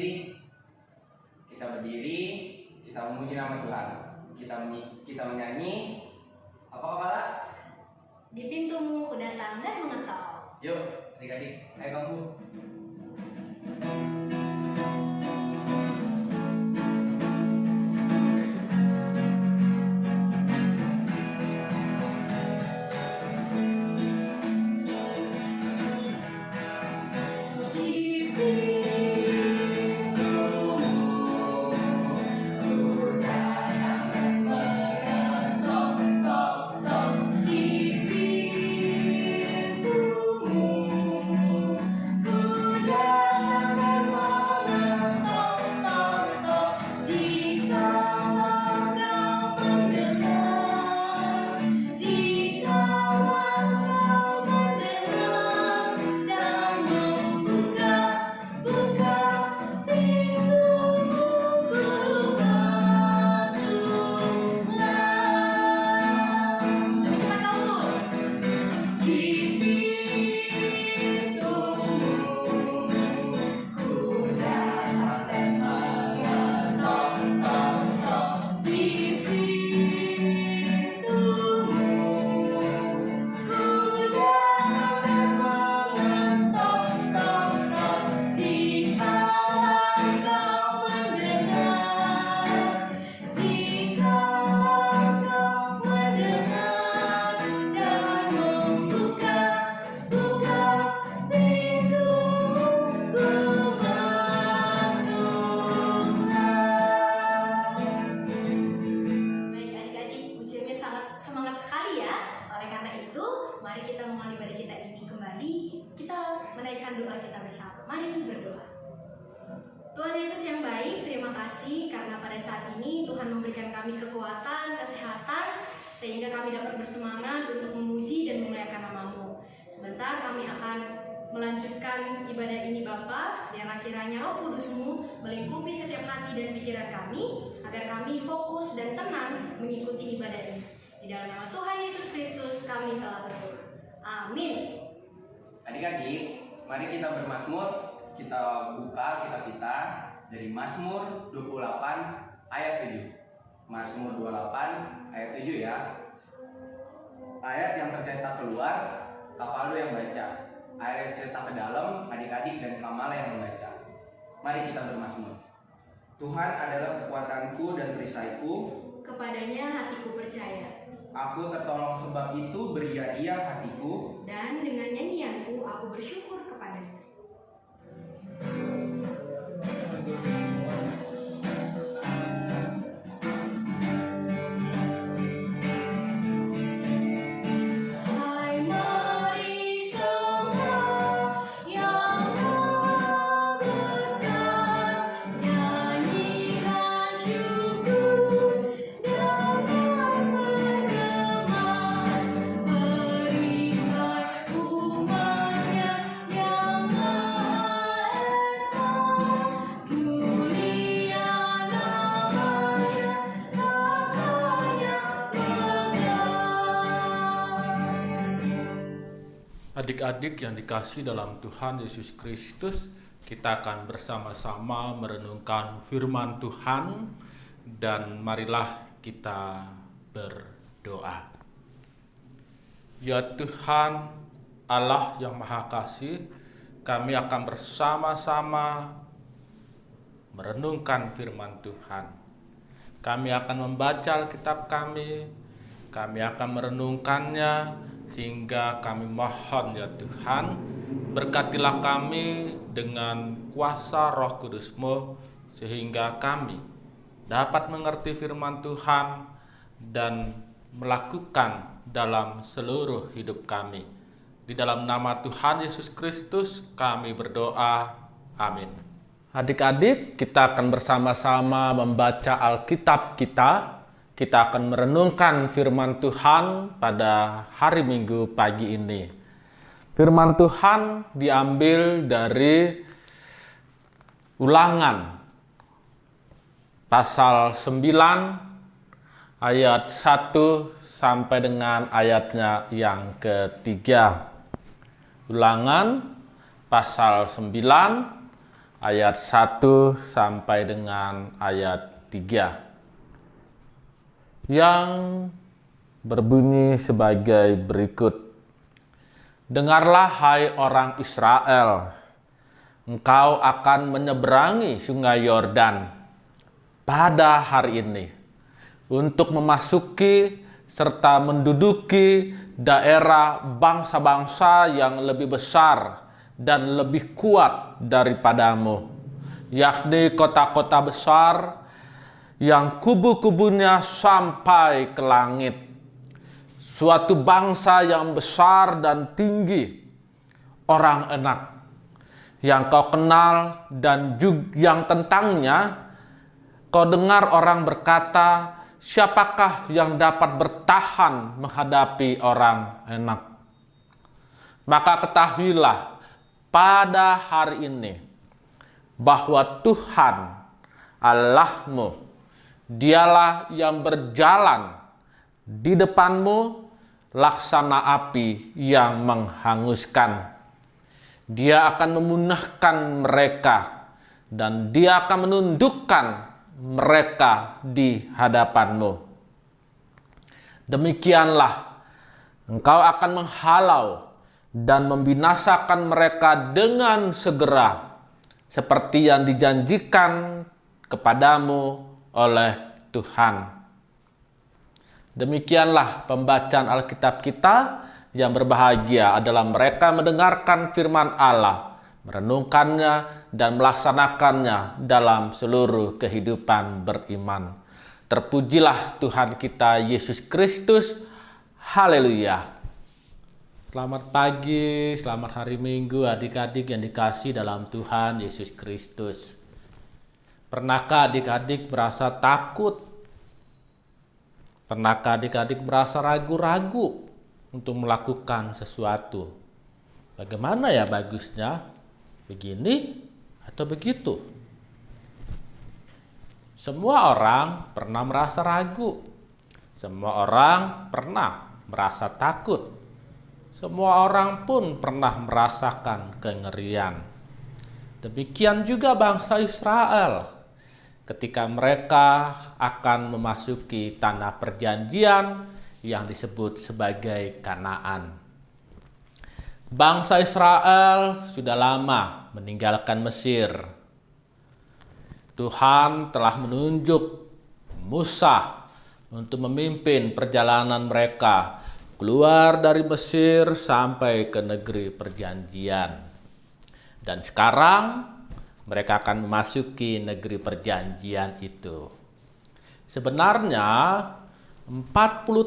berdiri. Kita berdiri, kita memuji nama Tuhan. Kita menyanyi. Apa kepala? Di pintumu ku datang dan mengetok. Yuk, adik-adik, ayo kamu. Doa kita bersama. Mari berdoa. Tuhan Yesus yang baik, terima kasih karena pada saat ini Tuhan memberikan kami kekuatan, kesehatan, sehingga kami dapat bersemangat untuk memuji dan memuliakan nama-Mu. Sebentar kami akan melanjutkan ibadah ini Bapa, biarlah kiranya Roh Kudus-Mu melingkupi setiap hati dan pikiran kami, agar kami fokus dan tenang mengikuti ibadah ini. Di dalam nama Tuhan Yesus Kristus kami telah berdoa. Amin. Adik-adik, mari kita bermazmur. Kita buka kitab kita dari Mazmur 28 ayat 7. Mazmur 28 ayat 7 ya. Ayat yang tercetak keluar, Kavalu yang baca. Ayat yang tercetak ke dalam, adik-adik dan Kamala yang membaca. Mari kita bermazmur. Tuhan adalah kekuatanku dan perisaiku, kepadanya hatiku percaya. Aku tertolong sebab itu beria-ria hatiku, dan dengan nyanyianku aku bersyukur kepadanya. Adik-adik yang dikasihi dalam Tuhan Yesus Kristus, kita akan bersama-sama merenungkan firman Tuhan, dan marilah kita berdoa. Ya Tuhan Allah yang Maha Kasih, kami akan bersama-sama merenungkan firman Tuhan. Kami akan membaca Alkitab kami akan merenungkannya, sehingga kami mohon ya Tuhan, berkatilah kami dengan kuasa Roh Kudus-Mu, sehingga kami dapat mengerti firman Tuhan dan melakukan dalam seluruh hidup kami. Di dalam nama Tuhan Yesus Kristus kami berdoa, amin. Adik-adik, kita akan bersama-sama membaca Alkitab kita. Kita akan merenungkan firman Tuhan pada hari Minggu pagi ini. Firman Tuhan diambil dari Ulangan pasal 9 ayat 1 sampai dengan ayatnya yang ketiga. Ulangan pasal 9 ayat 1 sampai dengan ayat 3 yang berbunyi sebagai berikut. Dengarlah hai orang Israel, engkau akan menyeberangi sungai Yordan pada hari ini untuk memasuki serta menduduki daerah bangsa-bangsa yang lebih besar dan lebih kuat daripadamu, yakni kota-kota besar yang kubu-kubunya sampai ke langit, suatu bangsa yang besar dan tinggi, orang enak, yang kau kenal dan juga yang tentangnya kau dengar orang berkata, siapakah yang dapat bertahan menghadapi orang enak? Maka ketahuilah pada hari ini bahwa Tuhan Allahmu, dialah yang berjalan di depanmu laksana api yang menghanguskan. Dia akan memunahkan mereka dan dia akan menundukkan mereka di hadapanmu. Demikianlah engkau akan menghalau dan membinasakan mereka dengan segera, seperti yang dijanjikan kepadamu oleh Tuhan. Demikianlah pembacaan Alkitab kita. Yang berbahagia adalah mereka mendengarkan firman Allah, merenungkannya dan melaksanakannya dalam seluruh kehidupan beriman. Terpujilah Tuhan kita Yesus Kristus. Haleluya. Selamat pagi, selamat hari Minggu adik-adik yang dikasihi dalam Tuhan Yesus Kristus. Pernahkah adik-adik merasa takut? Pernahkah adik-adik merasa ragu-ragu untuk melakukan sesuatu? Bagaimana ya bagusnya? Begini atau begitu? Semua orang pernah merasa ragu. Semua orang pernah merasa takut. Semua orang pun pernah merasakan kengerian. Demikian juga bangsa Israel ketika mereka akan memasuki tanah perjanjian yang disebut sebagai Kanaan. Bangsa Israel sudah lama meninggalkan Mesir. Tuhan telah menunjuk Musa untuk memimpin perjalanan mereka keluar dari Mesir sampai ke negeri perjanjian. Dan sekarang mereka akan memasuki negeri perjanjian itu. Sebenarnya 40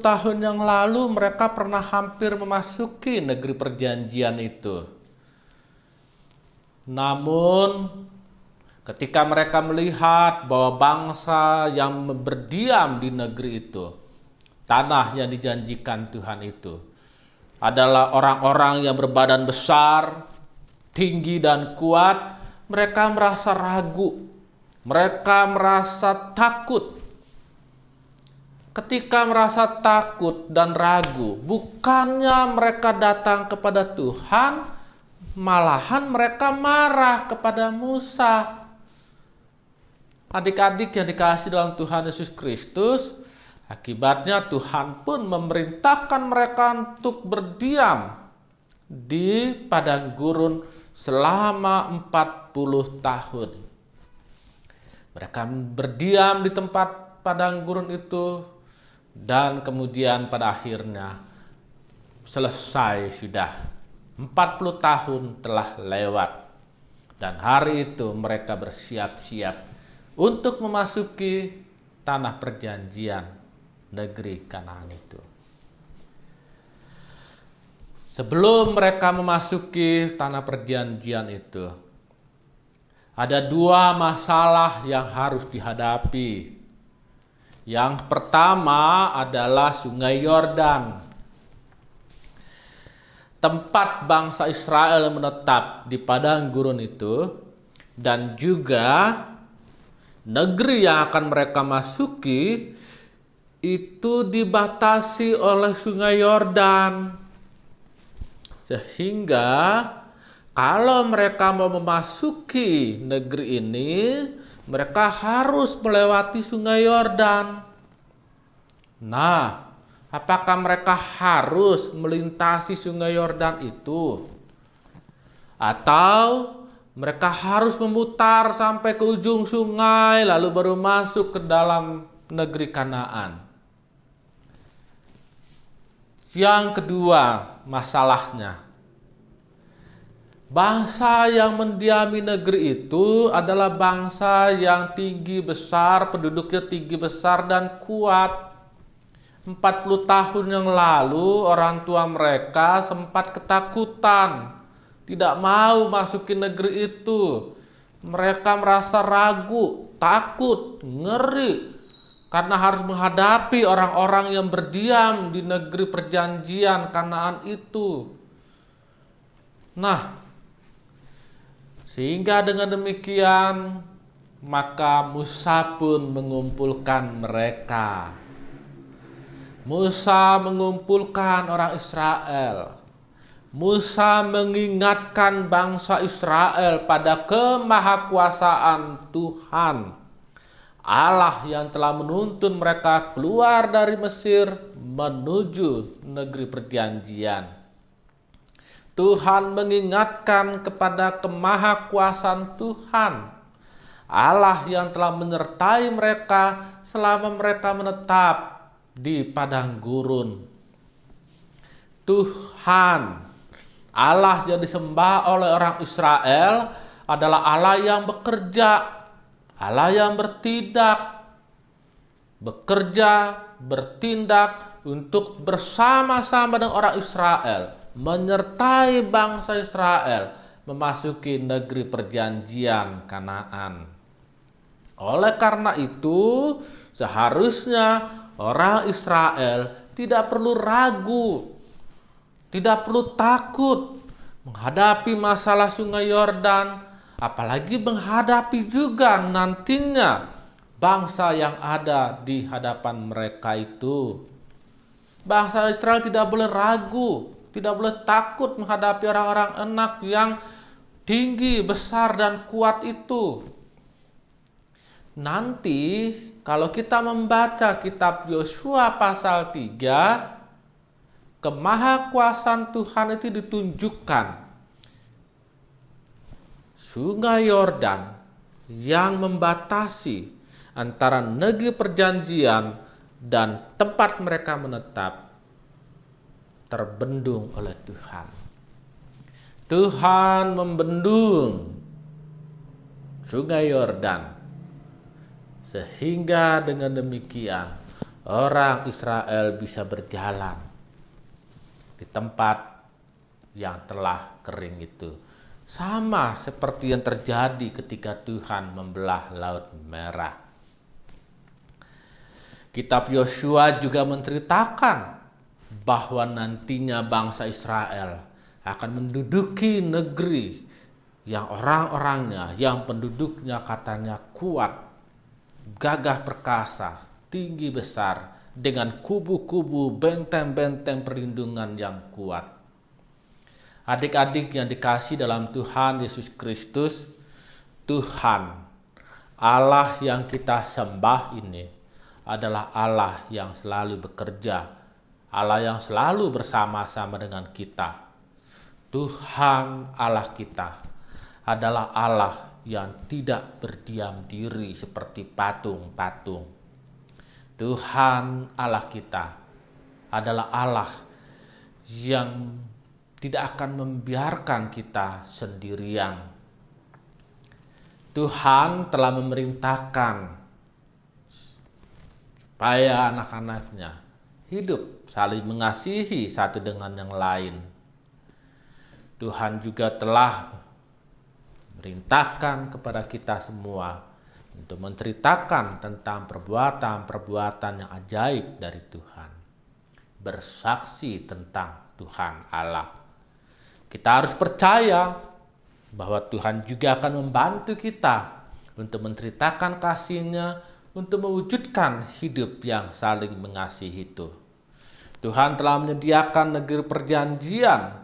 tahun yang lalu mereka pernah hampir memasuki negeri perjanjian itu. Namun ketika mereka melihat bahwa bangsa yang berdiam di negeri itu, tanah yang dijanjikan Tuhan itu, adalah orang-orang yang berbadan besar, tinggi dan kuat, mereka merasa ragu, mereka merasa takut. Ketika merasa takut dan ragu, bukannya mereka datang kepada Tuhan, malahan mereka marah kepada Musa. Adik-adik yang dikasihi dalam Tuhan Yesus Kristus, akibatnya Tuhan pun memerintahkan mereka untuk berdiam di padang gurun selama 40 tahun. Mereka berdiam di tempat padang gurun itu, dan kemudian pada akhirnya selesai sudah. 40 tahun telah lewat. Dan hari itu mereka bersiap-siap untuk memasuki tanah perjanjian, negeri Kanaan itu. Sebelum mereka memasuki tanah perjanjian itu, ada dua masalah yang harus dihadapi. Yang pertama adalah Sungai Yordan, tempat bangsa Israel menetap di padang gurun itu, dan juga negeri yang akan mereka masuki itu dibatasi oleh Sungai Yordan. Sehingga Kalau mereka mau memasuki negeri ini, mereka harus melewati Sungai Yordan. Nah, apakah mereka harus melintasi Sungai Yordan itu? Atau mereka harus memutar sampai ke ujung sungai lalu baru masuk ke dalam negeri Kanaan? Yang kedua masalahnya, bangsa yang mendiami negeri itu adalah bangsa yang tinggi besar, penduduknya tinggi besar dan kuat. 40 tahun yang lalu orang tua mereka sempat ketakutan, tidak mau masuki negeri itu. Mereka merasa ragu, takut, ngeri karena harus menghadapi orang-orang yang berdiam di negeri perjanjian Kanaan itu. Nah, sehingga dengan demikian maka Musa pun mengumpulkan mereka. Musa mengumpulkan orang Israel. Musa mengingatkan bangsa Israel pada kemahakuasaan Tuhan, Allah yang telah menuntun mereka keluar dari Mesir menuju negeri perjanjian. Tuhan mengingatkan kepada kemahakuasaan Tuhan, Allah yang telah menyertai mereka selama mereka menetap di padang gurun. Tuhan, Allah yang disembah oleh orang Israel adalah Allah yang bekerja, Allah yang bertindak untuk bersama-sama dengan orang Israel, menyertai bangsa Israel memasuki negeri perjanjian Kanaan. Oleh karena itu, seharusnya orang Israel tidak perlu ragu, tidak perlu takut menghadapi masalah Sungai Yordan, apalagi menghadapi juga nantinya bangsa yang ada di hadapan mereka itu. Bangsa Israel tidak boleh ragu, tidak boleh takut menghadapi orang-orang enak yang tinggi, besar, dan kuat itu. Nanti kalau kita membaca kitab Yosua pasal 3, kemahakuasaan Tuhan itu ditunjukkan. Sungai Yordan yang membatasi antara negeri perjanjian dan tempat mereka menetap terbendung oleh Tuhan. Tuhan membendung Sungai Yordan sehingga dengan demikian orang Israel bisa berjalan di tempat yang telah kering itu. Sama seperti yang terjadi ketika Tuhan membelah Laut Merah. Kitab Yosua juga menceritakan bahwa nantinya bangsa Israel akan menduduki negeri yang orang-orangnya, yang penduduknya katanya kuat, gagah perkasa, tinggi besar, dengan kubu-kubu, benteng-benteng perlindungan yang kuat. Adik-adik yang dikasihi dalam Tuhan Yesus Kristus, Tuhan, Allah yang kita sembah ini adalah Allah yang selalu bekerja, Allah yang selalu bersama-sama dengan kita. Tuhan Allah kita adalah Allah yang tidak berdiam diri seperti patung-patung. Tuhan Allah kita adalah Allah yang tidak akan membiarkan kita sendirian. Tuhan telah memerintahkan supaya anak-anaknya hidup saling mengasihi satu dengan yang lain. Tuhan juga telah merintahkan kepada kita semua untuk menceritakan tentang perbuatan-perbuatan yang ajaib dari Tuhan, bersaksi tentang Tuhan Allah. Kita harus percaya bahwa Tuhan juga akan membantu kita untuk menceritakan kasih-Nya, untuk mewujudkan hidup yang saling mengasihi itu. Tuhan telah menyediakan negeri perjanjian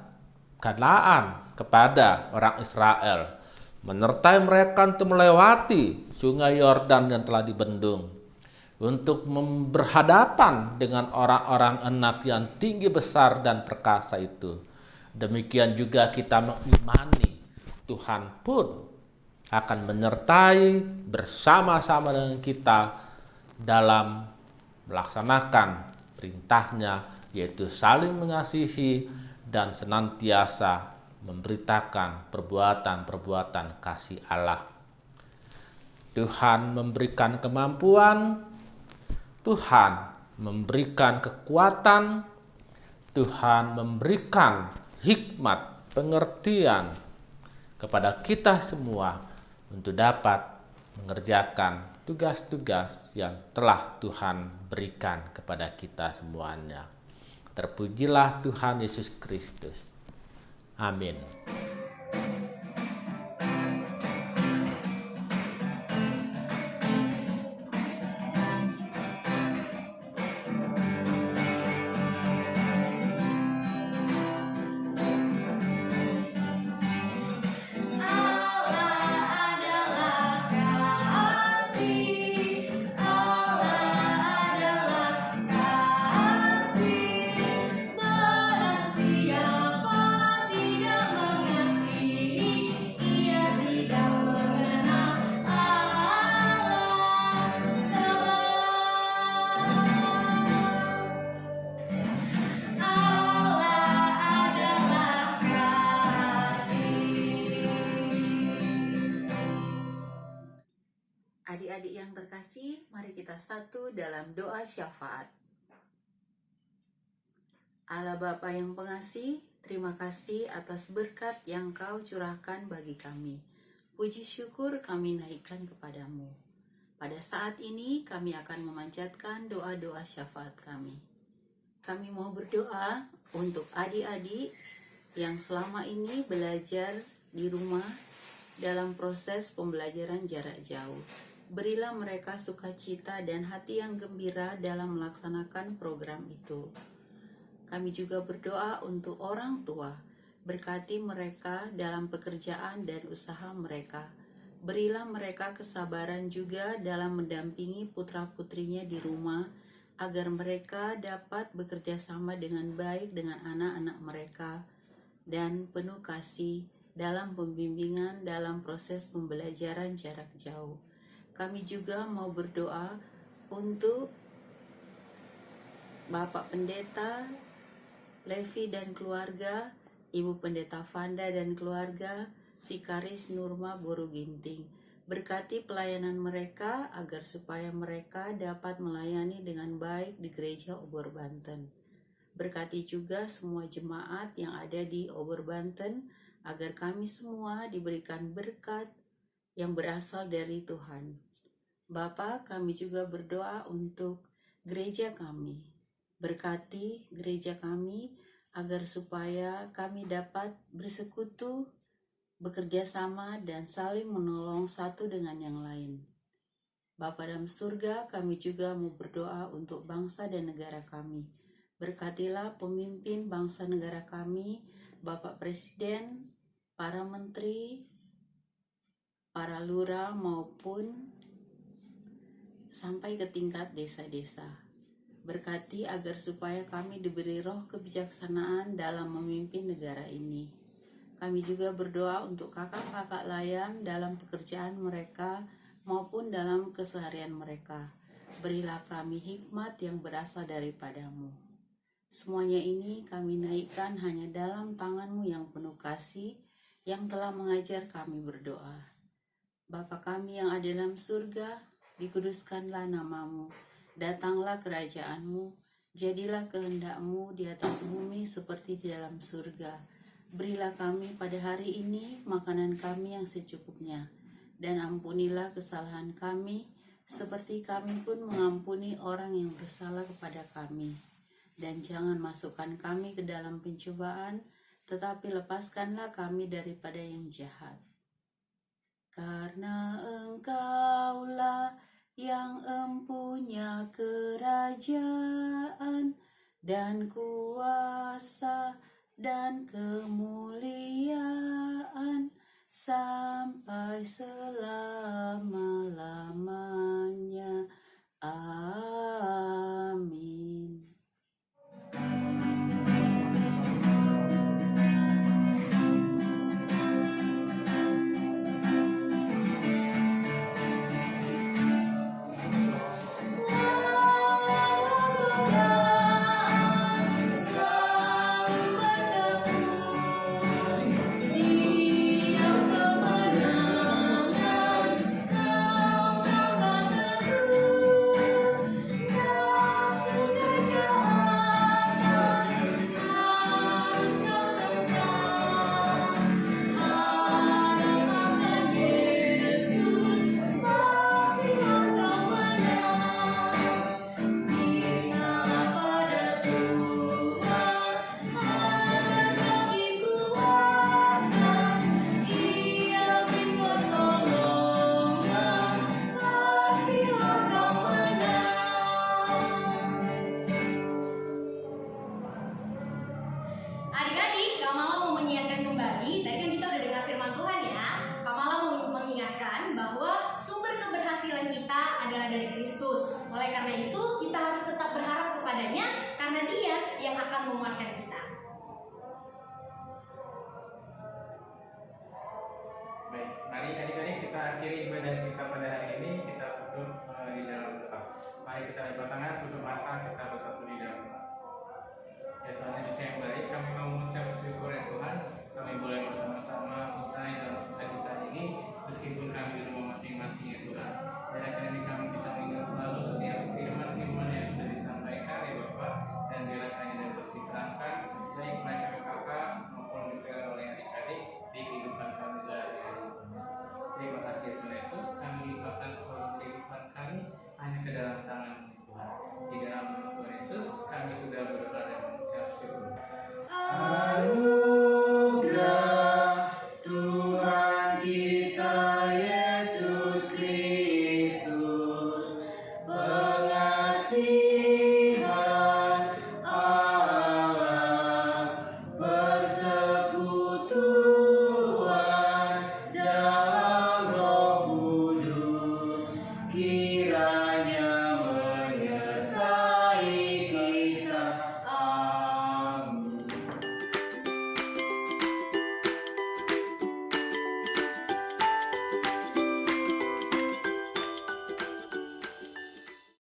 Kanaan kepada orang Israel, menyertai mereka untuk melewati sungai Yordan yang telah dibendung, untuk berhadapan dengan orang-orang enak yang tinggi besar dan perkasa itu. Demikian juga kita mengimani Tuhan pun akan menyertai bersama-sama dengan kita dalam melaksanakan perintahnya, yaitu saling mengasihi dan senantiasa memberitakan perbuatan-perbuatan kasih Allah. Tuhan memberikan kemampuan, Tuhan memberikan kekuatan, Tuhan memberikan hikmat, pengertian kepada kita semua untuk dapat mengerjakan tugas-tugas yang telah Tuhan berikan kepada kita semuanya. Terpujilah Tuhan Yesus Kristus. Amin. Adik-adik yang terkasih, mari kita satu dalam doa syafaat. Allah Bapa yang pengasih, terima kasih atas berkat yang Kau curahkan bagi kami. Puji syukur kami naikkan kepadamu. Pada saat ini kami akan memanjatkan doa-doa syafaat kami. Kami mau berdoa untuk adik-adik yang selama ini belajar di rumah dalam proses pembelajaran jarak jauh. Berilah mereka sukacita dan hati yang gembira dalam melaksanakan program itu. Kami juga berdoa untuk orang tua. Berkati mereka dalam pekerjaan dan usaha mereka. Berilah mereka kesabaran juga dalam mendampingi putra-putrinya di rumah, agar mereka dapat bekerja sama dengan baik dengan anak-anak mereka dan penuh kasih dalam pembimbingan dalam proses pembelajaran jarak jauh. Kami juga mau berdoa untuk Bapak Pendeta Levi dan keluarga, Ibu Pendeta Vanda dan keluarga, Vikaris Nurma Boru Ginting. Berkati pelayanan mereka agar supaya mereka dapat melayani dengan baik di Gereja Obor Banten. Berkati juga semua jemaat yang ada di Obor Banten agar kami semua diberikan berkat yang berasal dari Tuhan. Bapa, kami juga berdoa untuk gereja kami. Berkati gereja kami agar supaya kami dapat bersekutu, bekerja sama, dan saling menolong satu dengan yang lain. Bapa dalam surga, kami juga mau berdoa untuk bangsa dan negara kami. Berkatilah pemimpin bangsa negara kami, Bapak Presiden, para menteri, para lurah maupun sampai ke tingkat desa-desa. Berkati agar supaya kami diberi roh kebijaksanaan dalam memimpin negara ini. Kami juga berdoa untuk kakak-kakak layan dalam pekerjaan mereka maupun dalam keseharian mereka. Berilah kami hikmat yang berasal daripadamu. Semuanya ini kami naikkan hanya dalam tangan-Mu yang penuh kasih yang telah mengajar kami berdoa. Bapa kami yang ada dalam surga, dikuduskanlah nama-Mu, datanglah kerajaan-Mu, jadilah kehendak-Mu di atas bumi seperti di dalam surga. Berilah kami pada hari ini makanan kami yang secukupnya, dan ampunilah kesalahan kami, seperti kami pun mengampuni orang yang bersalah kepada kami. Dan jangan masukkan kami ke dalam pencobaan, tetapi lepaskanlah kami daripada yang jahat. Karena Engkaulah yang empunya kerajaan dan kuasa dan kemuliaan sampai selama-lamanya. Amin. Adik-adik, Kamala mau mengingatkan kembali, tadi kan kita udah dengar firman Tuhan ya. Kamala mau mengingatkan bahwa sumber keberhasilan kita adalah dari Kristus. Oleh karena itu, kita harus tetap berharap kepadanya karena Dia yang akan menguatkan kita. Baik, mari adik-adik kita akhiri ibadah kita pada hari